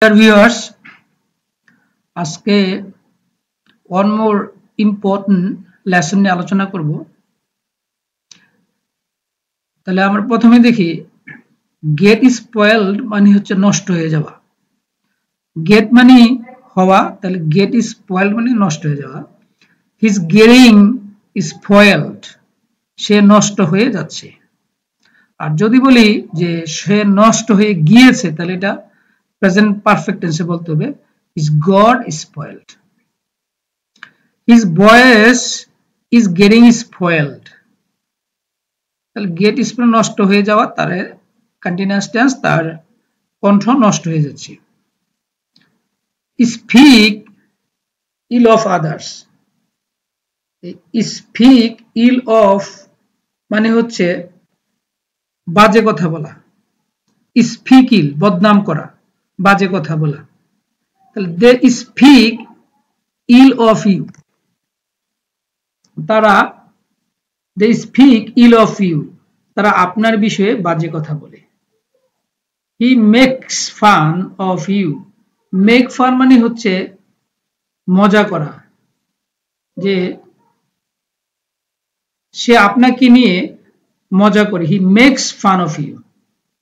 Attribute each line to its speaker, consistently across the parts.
Speaker 1: Dear viewers, আজকে one more important lesson নিয়ে আলোচনা করব। তাহলে আমরা প্রথমে দেখি get spoiled মানে হচ্ছে নষ্ট হয়ে যাওয়া। get মানে হওয়া, তাহলে get spoiled মানে নষ্ট হয়ে যাওয়া। His getting spoiled, সে নষ্ট হয়ে যাচ্ছে। আর যদি বলি যে সে নষ্ট হয়ে গিয়েছে, তাহলে এটা present perfect tense বলতে হবে is got spoiled. His voice is getting spoiled. তাহলে get spoiled নষ্ট হয়ে যাওয়া, তার continuous tense, তার কণ্ঠ নষ্ট হয়ে যাচ্ছে। Speak ill of others. Speak ill of মানে হচ্ছে বাজে কথা বলা। Speak ill বদনাম করা, বাজে কথা বলা। তাহলে they speak ill of you, তারা they speak ill of you, তারা আপনার বিষয়ে বাজে কথা বলে। He makes fun of you. make fun মানে হচ্ছে মজা করা, যে সে আপনাকে নিয়ে মজা করে। He makes fun of you,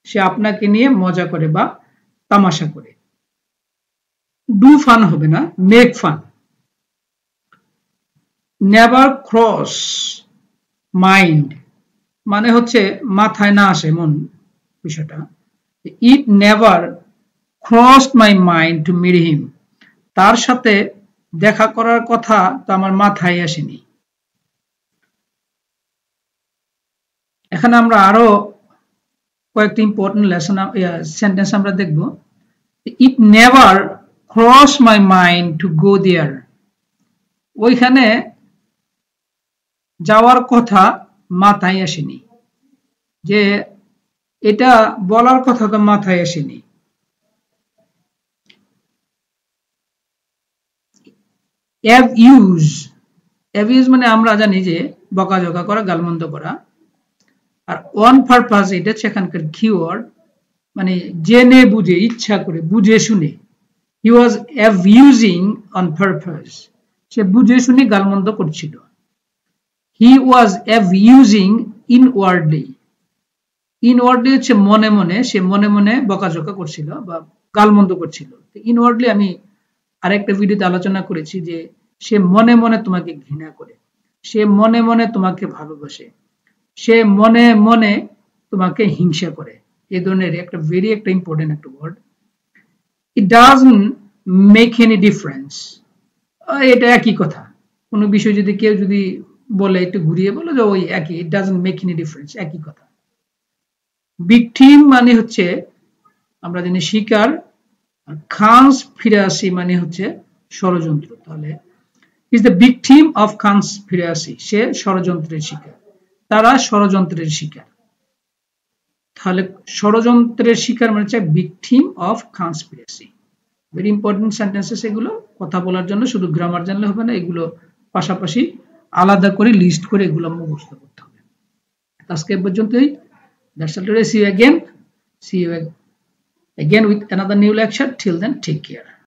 Speaker 1: সে আপনাকে নিয়ে মজা করে বা তামাশা করে। do fun হবে না, make fun. never cross mind মানে হচ্ছে মাথায় না আসে মন বিষয়টা। it never crossed my mind to meet him, তার সাথে দেখা করার কথা তো আমার মাথায় আসেনি। এখানে আমরা আরো কয়েকটি ইম্পর্টেন্ট লেসন সেন্টেন্স আমরা দেখব। it never crossed my mind to go there, ওইখানে যাওয়ার কথা মাথায় আসেনি, যে এটা বলার কথা তো মাথায় আসেনি। abuse মানে আমরা জানি যে বকাঝকা করা, গালমন্দ করা। আর on purpose এটা হচ্ছে এখানকার কিওয়ার্ড, মানে জেনে বুঝে, ইচ্ছা করে, বুঝে শুনে। he was abusing on purpose, সে বুঝে শুনে গালমন্দ করছিল। he was abusing inwardly, inwardly হচ্ছে মনে মনে, সে মনে মনে বকাঝকা করছিল বা গালমন্দ করছিল। inwardly আমি আরেকটা ভিডিওতে আলোচনা করেছি যে সে মনে মনে তোমাকে ঘৃণা করে, সে মনে মনে তোমাকে ভালোবাসে, সে মনে মনে তোমাকে হিংসা করে। এই ধরনের একটা ভেরি একটা ইম্পর্টেন্ট একটা word. it doesn't make any difference, এটা একই কথা। কোনো বিষয় যদি কেউ যদি বলে, একটু ঘুরিয়ে বলো যে ওই একই, it doesn't make any difference, একই কথা। victim মানে হচ্ছে আমরা জানি শিকার, আর conspiracy মানে হচ্ছে ষড়যন্ত্র। তাহলে is the victim of conspiracy, সে ষড়যন্ত্রের শিকার, তারা ষড়যন্ত্রের শিকার। তাহলে ষড়যন্ত্রের শিকার মানে হচ্ছে victim of conspiracy। Very important sentences এগুলো। কথা বলার জন্য শুধু গ্রামার জানলে হবে না, এগুলো পাশাপাশি আলাদা করে লিস্ট করে এগুলো মুখস্থ করতে হবে। আজকে পর্যন্তই। That's all today. See you again with another new lecture. Till then, take care.